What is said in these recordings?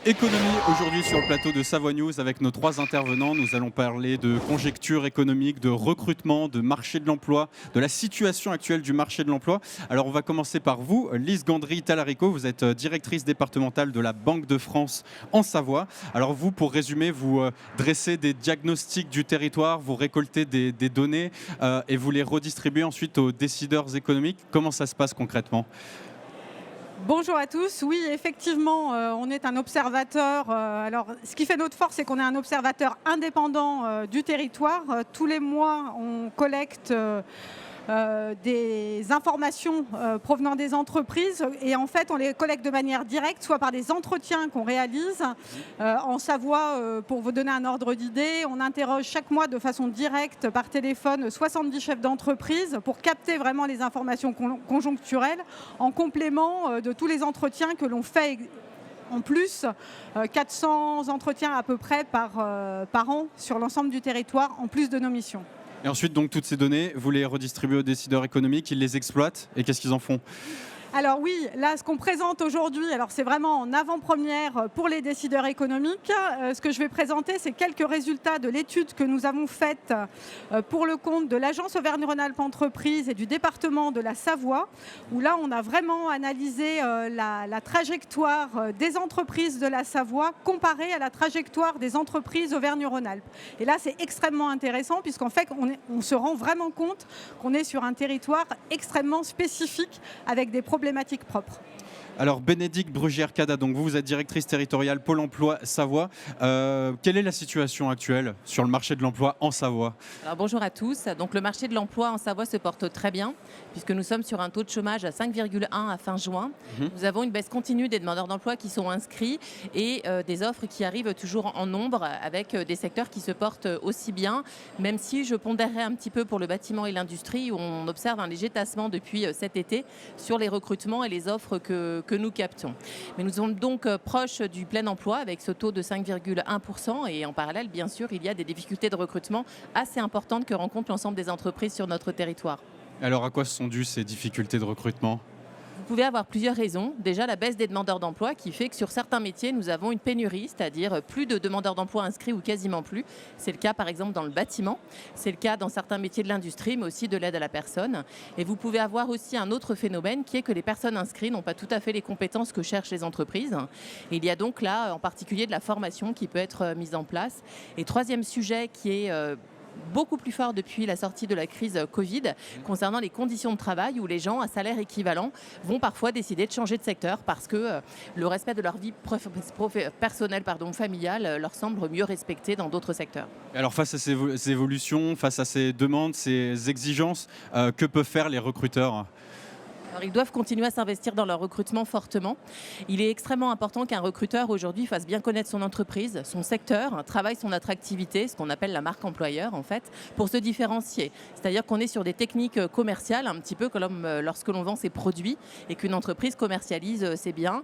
Économie, aujourd'hui sur le plateau de Savoie News avec nos trois intervenants. Nous allons parler de conjecture économique, de recrutement, de marché de l'emploi, de la situation actuelle du marché de l'emploi. Alors on va commencer par vous, Lise Gandry-Talarico, vous êtes directrice départementale de la Banque de France en Savoie. Alors vous, pour résumer, vous dressez des diagnostics du territoire, vous récoltez des données et vous les redistribuez ensuite aux décideurs économiques. Comment ça se passe concrètement ? Bonjour à tous. Oui, effectivement, on est un observateur. Alors, ce qui fait notre force, c'est qu'on est un observateur indépendant du territoire. Tous les mois, on collecte des informations provenant des entreprises et en fait, on les collecte de manière directe, soit par des entretiens qu'on réalise. En Savoie, pour vous donner un ordre d'idée, on interroge chaque mois de façon directe par téléphone 70 chefs d'entreprise pour capter vraiment les informations conjoncturelles en complément de tous les entretiens que l'on fait. En plus, 400 entretiens à peu près par an sur l'ensemble du territoire, en plus de nos missions. Et ensuite, donc, toutes ces données, vous les redistribuez aux décideurs économiques, ils les exploitent et qu'est-ce qu'ils en font ? Alors oui, là, ce qu'on présente aujourd'hui, alors c'est vraiment en avant-première pour les décideurs économiques. Ce que je vais présenter, c'est quelques résultats de l'étude que nous avons faite pour le compte de l'Agence Auvergne-Rhône-Alpes Entreprises et du département de la Savoie, où là, on a vraiment analysé la trajectoire des entreprises de la Savoie comparée à la trajectoire des entreprises Auvergne-Rhône-Alpes. Et là, c'est extrêmement intéressant puisqu'en fait, on se rend vraiment compte qu'on est sur un territoire extrêmement spécifique avec des problématiques propres. Alors Bénédicte Brugière-Cada, donc vous êtes directrice territoriale Pôle emploi Savoie. Quelle est la situation actuelle sur le marché de l'emploi en Savoie ? Alors, bonjour à tous. Donc, le marché de l'emploi en Savoie se porte très bien puisque nous sommes sur un taux de chômage à 5,1 à fin juin. Nous avons une baisse continue des demandeurs d'emploi qui sont inscrits et des offres qui arrivent toujours en nombre avec des secteurs qui se portent aussi bien, même si je pondérerais un petit peu pour le bâtiment et l'industrie où on observe un léger tassement depuis cet été sur les recrutements et les offres que nous captons. Mais nous sommes donc proches du plein emploi avec ce taux de 5,1% et en parallèle, bien sûr, il y a des difficultés de recrutement assez importantes que rencontrent l'ensemble des entreprises sur notre territoire. Alors à quoi sont dues ces difficultés de recrutement ? Vous pouvez avoir plusieurs raisons. Déjà, la baisse des demandeurs d'emploi qui fait que sur certains métiers, nous avons une pénurie, c'est-à-dire plus de demandeurs d'emploi inscrits ou quasiment plus. C'est le cas, par exemple, dans le bâtiment. C'est le cas dans certains métiers de l'industrie, mais aussi de l'aide à la personne. Et vous pouvez avoir aussi un autre phénomène qui est que les personnes inscrites n'ont pas tout à fait les compétences que cherchent les entreprises. Et il y a donc là, en particulier, de la formation qui peut être mise en place. Et troisième sujet qui est beaucoup plus fort depuis la sortie de la crise Covid concernant les conditions de travail où les gens à salaire équivalent vont parfois décider de changer de secteur parce que le respect de leur vie personnelle, familiale leur semble mieux respecté dans d'autres secteurs. Alors face à ces évolutions, face à ces demandes, ces exigences, que peuvent faire les recruteurs ? Alors, ils doivent continuer à s'investir dans leur recrutement fortement. Il est extrêmement important qu'un recruteur aujourd'hui fasse bien connaître son entreprise, son secteur, travaille son attractivité, ce qu'on appelle la marque employeur en fait, pour se différencier. C'est-à-dire qu'on est sur des techniques commerciales, un petit peu comme lorsque l'on vend ses produits et qu'une entreprise commercialise ses biens.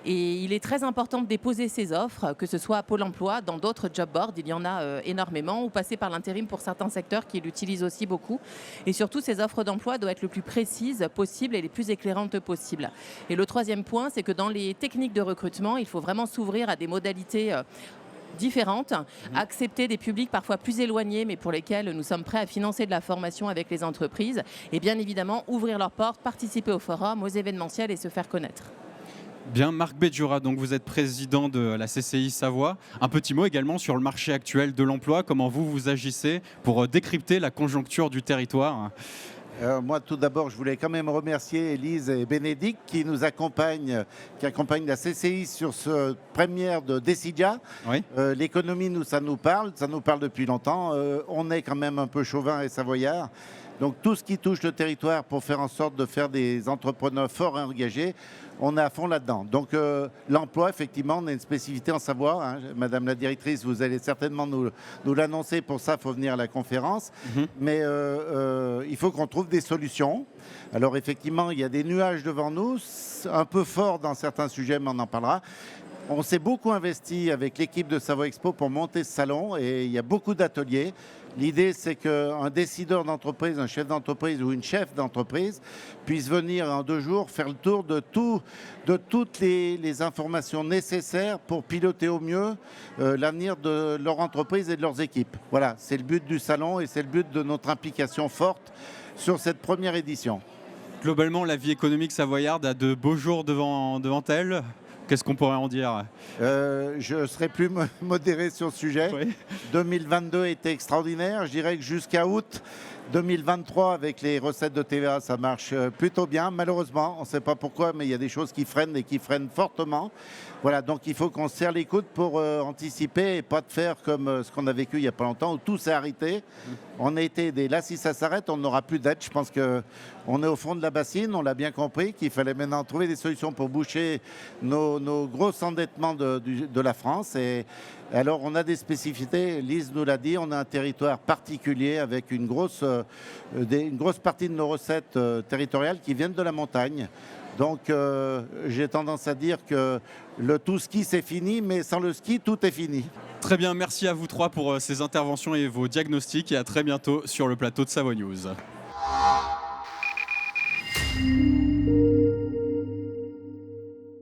Et il est très important de déposer ses offres, que ce soit à Pôle emploi, dans d'autres job boards, il y en a énormément, ou passer par l'intérim pour certains secteurs qui l'utilisent aussi beaucoup. Et surtout, ces offres d'emploi doivent être le plus précises possible et les plus éclairantes possibles. Et le troisième point, c'est que dans les techniques de recrutement, il faut vraiment s'ouvrir à des modalités différentes, accepter des publics parfois plus éloignés, mais pour lesquels nous sommes prêts à financer de la formation avec les entreprises et bien évidemment ouvrir leurs portes, participer au forum, aux événementiels et se faire connaître. Bien, Marc Bédjura, donc vous êtes président de la CCI Savoie. Un petit mot également sur le marché actuel de l'emploi, comment vous agissez pour décrypter la conjoncture du territoire ? Moi, tout d'abord, je voulais quand même remercier Élise et Bénédicte qui nous accompagnent, qui accompagnent la CCI sur ce première de Decidia. Oui. L'économie, ça nous parle depuis longtemps. On est quand même un peu chauvin et savoyard. Donc tout ce qui touche le territoire pour faire en sorte de faire des entrepreneurs forts et engagés, on est à fond là-dedans. Donc l'emploi, effectivement, on a une spécificité en Savoie. Hein. Madame la directrice, vous allez certainement nous l'annoncer. Pour ça, il faut venir à la conférence. Mais il faut qu'on trouve des solutions. Alors effectivement, il y a des nuages devant nous, un peu forts dans certains sujets, mais on en parlera. On s'est beaucoup investi avec l'équipe de Savoie Expo pour monter ce salon et il y a beaucoup d'ateliers. L'idée, c'est qu'un décideur d'entreprise, un chef d'entreprise ou une chef d'entreprise puisse venir en 2 jours faire le tour de toutes les informations nécessaires pour piloter au mieux l'avenir de leur entreprise et de leurs équipes. Voilà, c'est le but du salon et c'est le but de notre implication forte sur cette première édition. Globalement, la vie économique savoyarde a de beaux jours devant elle. Qu'est-ce qu'on pourrait en dire? Je serai plus modéré sur le sujet. Oui. 2022 était extraordinaire. Je dirais que jusqu'à août 2023, avec les recettes de TVA, ça marche plutôt bien. Malheureusement, on ne sait pas pourquoi, mais il y a des choses qui freinent et qui freinent fortement. Voilà, donc il faut qu'on se serre les coudes pour anticiper et pas de faire comme ce qu'on a vécu il n'y a pas longtemps, où tout s'est arrêté. On a été aidés. Là, si ça s'arrête, on n'aura plus d'aide. Je pense qu'on est au fond de la bassine. On l'a bien compris qu'il fallait maintenant trouver des solutions pour boucher nos gros endettements de la France. Et alors, on a des spécificités. Lise nous l'a dit, on a un territoire particulier avec une grosse partie de nos recettes territoriales qui viennent de la montagne. Donc, j'ai tendance à dire que le tout ski, c'est fini, mais sans le ski, tout est fini. Très bien, merci à vous 3 pour ces interventions et vos diagnostics et à très bientôt sur le plateau de Savoie News.